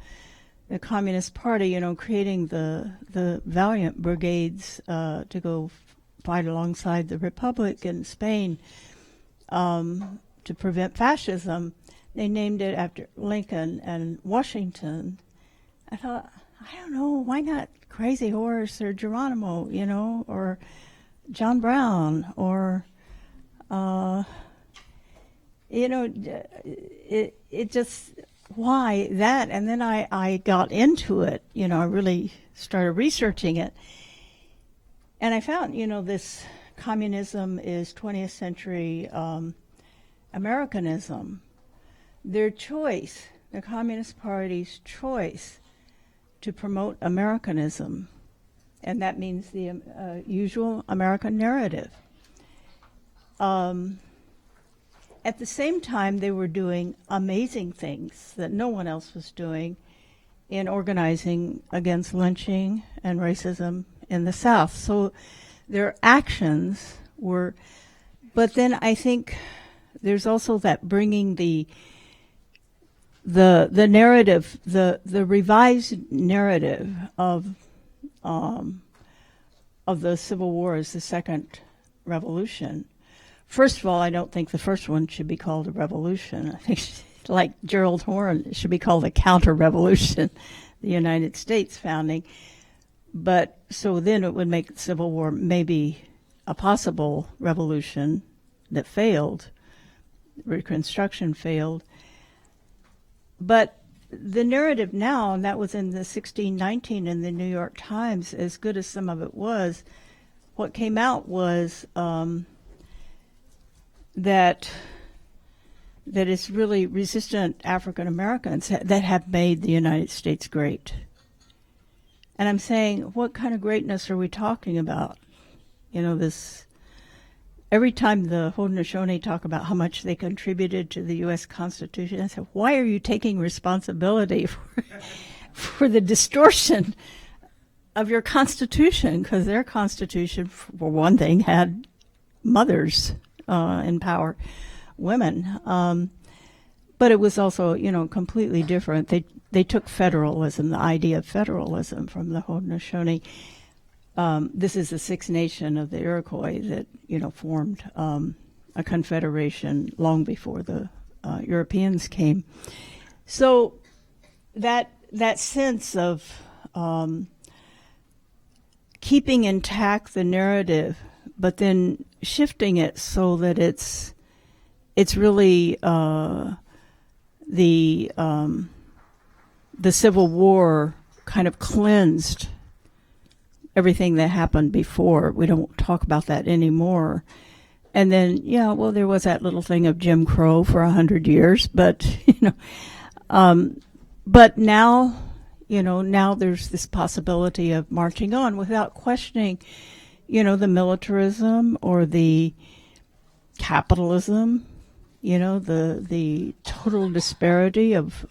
Communist Party, creating the valiant brigades to go fight alongside the Republic in Spain to prevent fascism. They named it after Lincoln and Washington. I thought, I don't know, why not Crazy Horse or Geronimo, or John Brown, or it just, why that? And then I got into it, I really started researching it. And I found, this communism is 20th century Americanism. Their choice, the Communist Party's choice to promote Americanism, and that means the usual American narrative. At the same time, they were doing amazing things that no one else was doing in organizing against lynching and racism in the South. So their actions were, but then I think there's also that bringing the narrative, the revised narrative of the Civil War as the second revolution. First of all, I don't think the first one should be called a revolution. I think, like Gerald Horne, it should be called a counter-revolution, the United States founding. But so then it would make the Civil War maybe a possible revolution that failed. Reconstruction failed. But the narrative now, and that was in the 1619 in the New York Times, as good as some of it was, what came out was that it's really resistant African Americans that have made the United States great. And I'm saying, what kind of greatness are we talking about? You know, this, every time the Haudenosaunee talk about how much they contributed to the U.S. Constitution, I said, why are you taking responsibility for the distortion of your Constitution? Because their Constitution, for one thing, had mothers in power, women. But it was also, you know, completely different. They took federalism, the idea of federalism, from the Haudenosaunee. This is the Six Nation of the Iroquois that, you know, formed a confederation long before the Europeans came. So that sense of keeping intact the narrative, but then shifting it so that it's really the Civil War kind of cleansed everything that happened before. We don't talk about that anymore. And then, yeah, well, there was that little thing of Jim Crow for 100 years, but, you know, but now, you know, now there's this possibility of marching on without questioning, you know, the militarism or the capitalism, you know, the total disparity of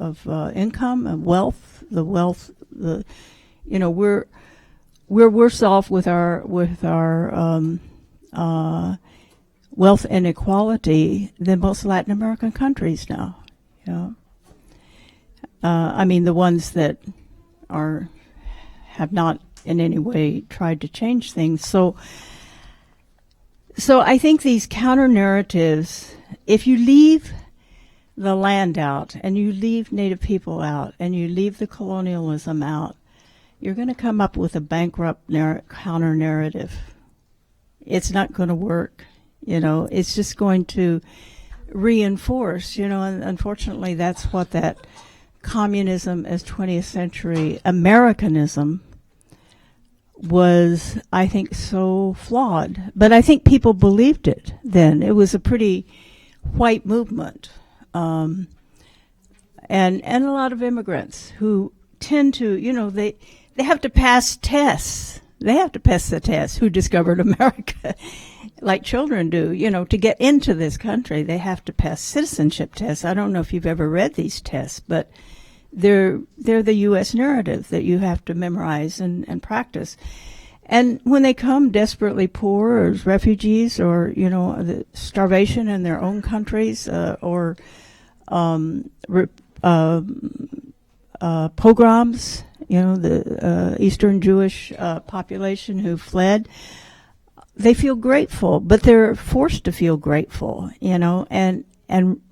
income and wealth, you know, we're worse off with our wealth inequality than most Latin American countries now. You know, I mean, the ones that have not in any way tried to change things. So I think these counter narratives, if you leave the land out and you leave Native people out and you leave the colonialism out, you're going to come up with a bankrupt counter narrative. It's not going to work. You know, it's just going to reinforce, you know, and unfortunately that's what that communism as 20th century Americanism was, I think, so flawed. But I think people believed it then. It was a pretty white movement. And a lot of immigrants who tend to, you know, they have to pass tests. They have to pass the test, who discovered America, like children do, you know, to get into this country. They have to pass citizenship tests. I don't know if you've ever read these tests, but they're the U.S. narrative that you have to memorize and practice. And when they come desperately poor or as refugees or, you know, the starvation in their own countries or pogroms, you know, the Eastern Jewish population who fled, they feel grateful, but they're forced to feel grateful, you know, and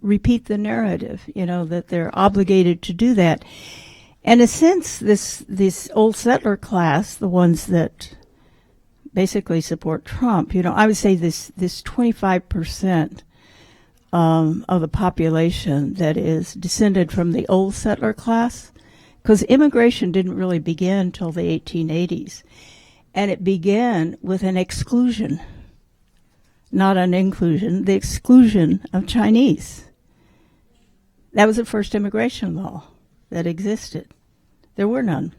repeat the narrative, you know, that they're obligated to do that. And in a sense, this old settler class, the ones that basically support Trump, you know, I would say this 25% of the population that is descended from the old settler class, because immigration didn't really begin until the 1880s. And it began with an exclusion, not an inclusion, the exclusion of Chinese. That was the first immigration law that existed. There were none.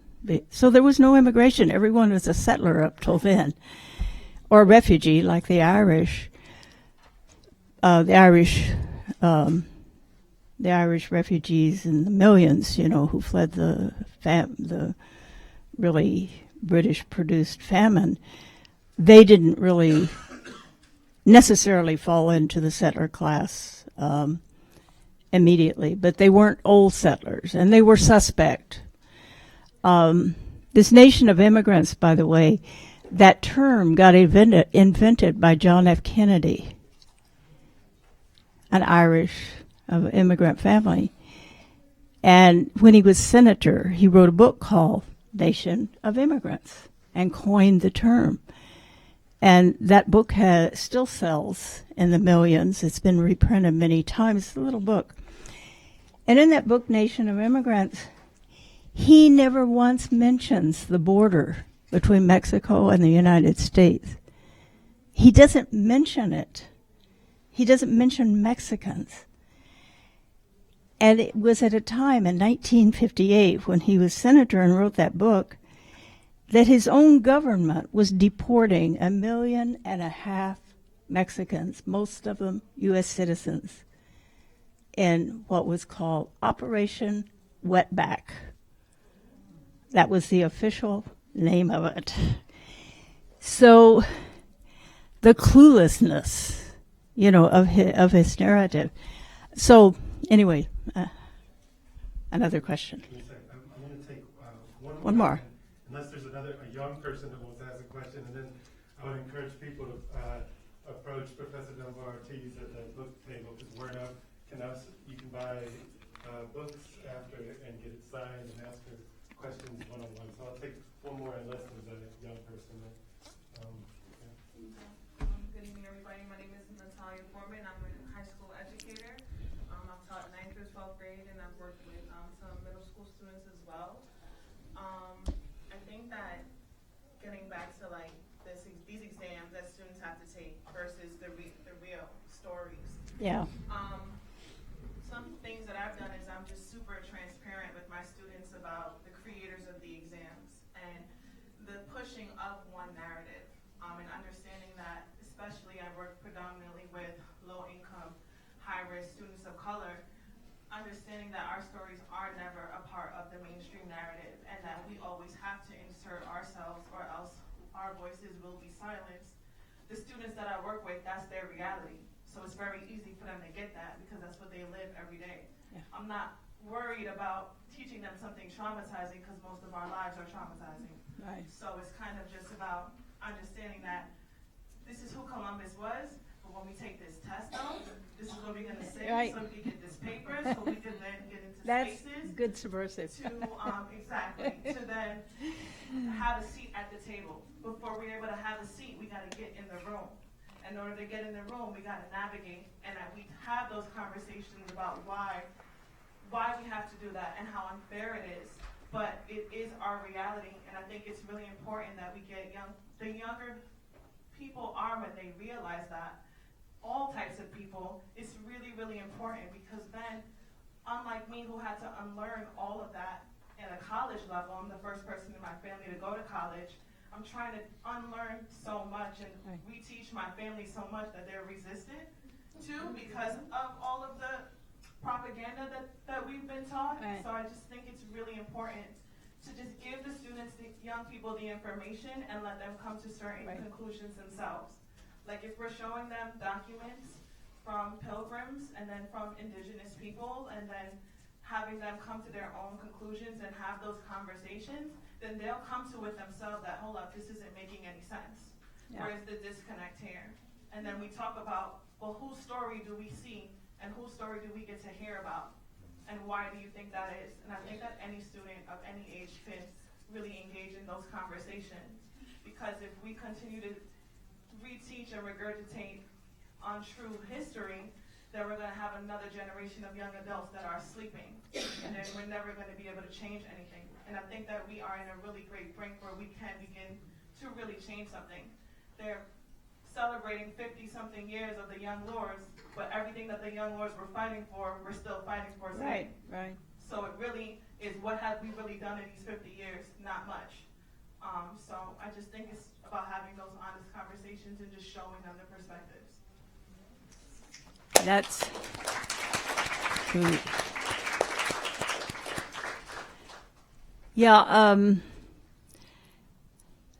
So there was no immigration. Everyone was a settler up till then, or a refugee like the Irish. The Irish refugees in the millions, you know, who fled the really British-produced famine. They didn't really necessarily fall into the settler class immediately, but they weren't old settlers, and they were suspect. This nation of immigrants, by the way, that term got invented by John F. Kennedy, an Irish immigrant family. And when he was senator, he wrote a book called Nation of Immigrants and coined the term. And that book still sells in the millions. It's been reprinted many times. It's a little book. And in that book, Nation of Immigrants, he never once mentions the border between Mexico and the United States. He doesn't mention it. He doesn't mention Mexicans. And it was at a time in 1958 when he was senator and wrote that book that his own government was deporting 1.5 million Mexicans, most of them U.S. citizens, in what was called Operation Wetback. That was the official name of it. So the cluelessness, of his narrative. So anyway, another question. I'm going to take One more. Unless there's a young person that wants to ask a question, and then I would encourage people to approach Professor Dunbar-Ortiz at the book table, because word up, you can buy books after and get it signed and ask her questions one-on-one. So I'll take one more unless there's a young person there. Good evening, everybody. My name is Natalia Foreman. I'm a high school educator. I've taught 9th through 12th grade, and I've worked with some middle school students as well. I think that getting back to these exams that students have to take versus the real stories. Yeah. Some things that I've done is I'm just super transparent with my students about the creators of the exams and the pushing of one narrative, and understanding that, especially I work predominantly with low-income, high-risk students of color, understanding that our stories are never a part of the mainstream narrative and that we always have to insert ourselves or else our voices will be silenced. The students that I work with, that's their reality. So it's very easy for them to get that because that's what they live every day. Yeah. I'm not worried about teaching them something traumatizing because most of our lives are traumatizing. Right. So it's kind of just about understanding that this is who Columbus was, but when we take this test out, this is what we're going to say, Right. so we can get this paper, so we can then get into That's spaces good subversive. to, to then have a seat at the table. Before we're able to have a seat, we got to get in the room. In order to get in the room, we got to navigate, and we have those conversations about why we have to do that and how unfair it is. But it is our reality, and I think it's really important that we get the younger people are when they realize that. All types of people, it's really, really important because then, unlike me who had to unlearn all of that at a college level, I'm the first person in my family to go to college. I'm trying to unlearn so much and reteach my family so much that they're resistant to because of all of the propaganda that we've been taught. Right. So I just think it's really important to just give the students, the young people, the information and let them come to certain conclusions themselves. Like if we're showing them documents from pilgrims and then from indigenous people and then having them come to their own conclusions and have those conversations, then they'll come to it themselves that, hold up, this isn't making any sense. Yeah. Where's the disconnect here? And then we talk about, well, whose story do we see and whose story do we get to hear about? And why do you think that is? And I think that any student of any age can really engage in those conversations. Because if we continue to reteach and regurgitate untrue history, then we're going to have another generation of young adults that are sleeping. And then we're never going to be able to change anything. And I think that we are in a really great brink where we can begin to really change something. They're celebrating 50-something years of the Young Lords, but everything that the Young Lords were fighting for, we're still fighting for today. Right. So it really is, what have we really done in these 50 years? Not much. So I just think it's about having those honest conversations and just showing them the perspectives. That's good. Yeah,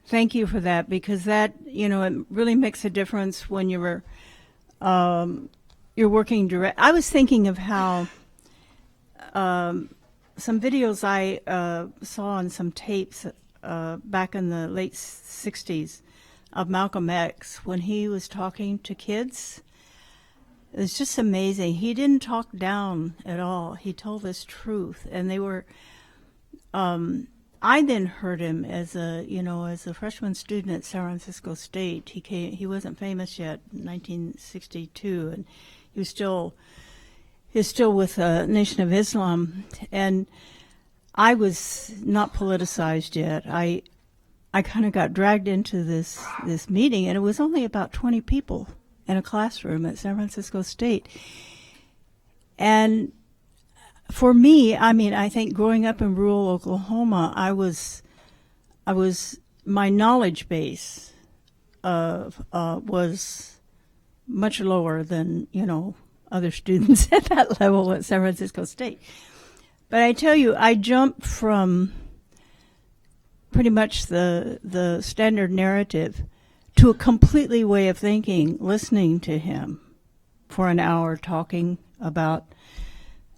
thank you for that because that, it really makes a difference when you're you're working direct. I was thinking of how some videos I saw on some tapes back in the late 60s of Malcolm X when he was talking to kids. It was just amazing. He didn't talk down at all. He told us truth, and they were. I then heard him as a freshman student at San Francisco State. He wasn't famous yet in 1962, and he was still with the Nation of Islam, and I was not politicized yet. I kind of got dragged into this meeting, and it was only about 20 people in a classroom at San Francisco State. And for me, I mean, I think growing up in rural Oklahoma, my knowledge base was much lower than, other students at that level at San Francisco State. But I tell you, I jumped from pretty much the standard narrative to a completely way of thinking, listening to him for an hour talking about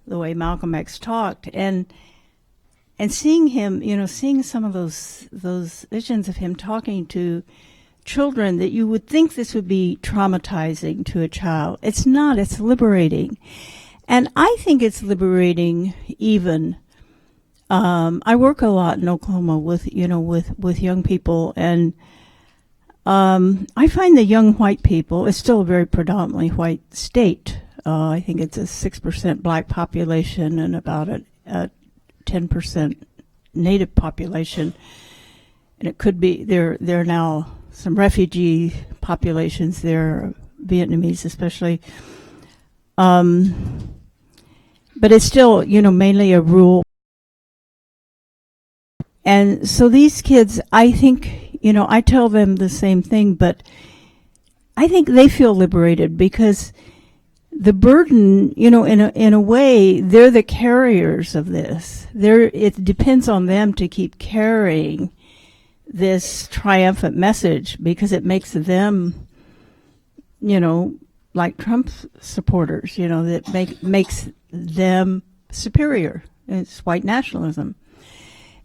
the way Malcolm X talked, and seeing him, seeing some of those visions of him talking to children that you would think this would be traumatizing to a child. It's not. It's liberating, and I think it's liberating even. I work a lot in Oklahoma with young people, and I find the young white people. It's still a very predominantly white state. I think it's a 6% black population and about a 10% native population, and it could be there are now some refugee populations there, Vietnamese especially. But it's still, mainly a rural. And so these kids, I think, I tell them the same thing, but I think they feel liberated because the burden, in a way, they're the carriers of this. It depends on them to keep carrying this triumphant message because it makes them, like Trump supporters, that makes them superior. It's white nationalism.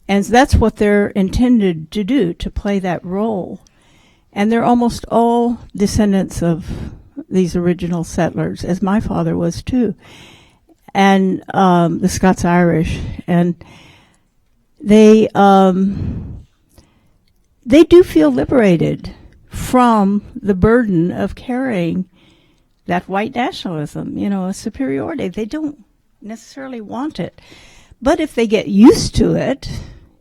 And that's what they're intended to do, to play that role. And they're almost all descendants of these original settlers, as my father was too, and the Scots-Irish. And they do feel liberated from the burden of carrying that white nationalism, a superiority. They don't necessarily want it. But if they get used to it,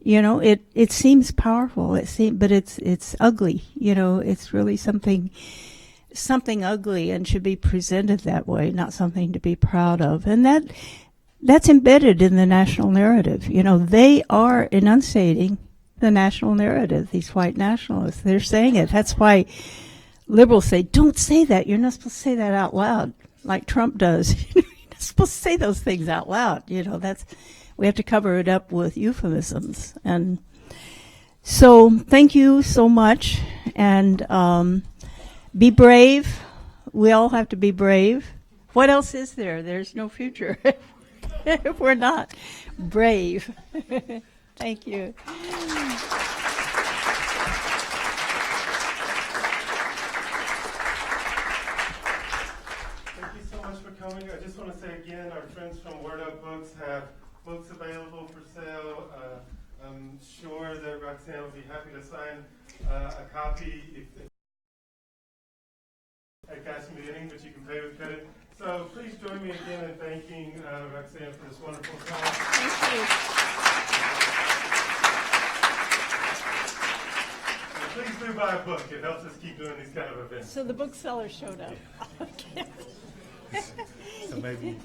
it seems powerful. But it's ugly. It's really something ugly and should be presented that way, not something to be proud of. And that's embedded in the national narrative. They are enunciating the national narrative, these white nationalists. They're saying it. That's why liberals say, don't say that. You're not supposed to say that out loud, like Trump does. You're not supposed to say those things out loud. We have to cover it up with euphemisms. And so thank you so much. And be brave. We all have to be brave. What else is there? There's no future if we're not brave. Thank you. Thank you so much for coming. I just want to say again, our friends from Word Up Books have books available for sale. I'm sure that Roxanne will be happy to sign a copy at cash meeting, but you can pay with credit. So please join me again in thanking Roxanne for this wonderful talk. Thank you. And please do buy a book. It helps us keep doing these kind of events. So the bookseller showed up. Okay. So maybe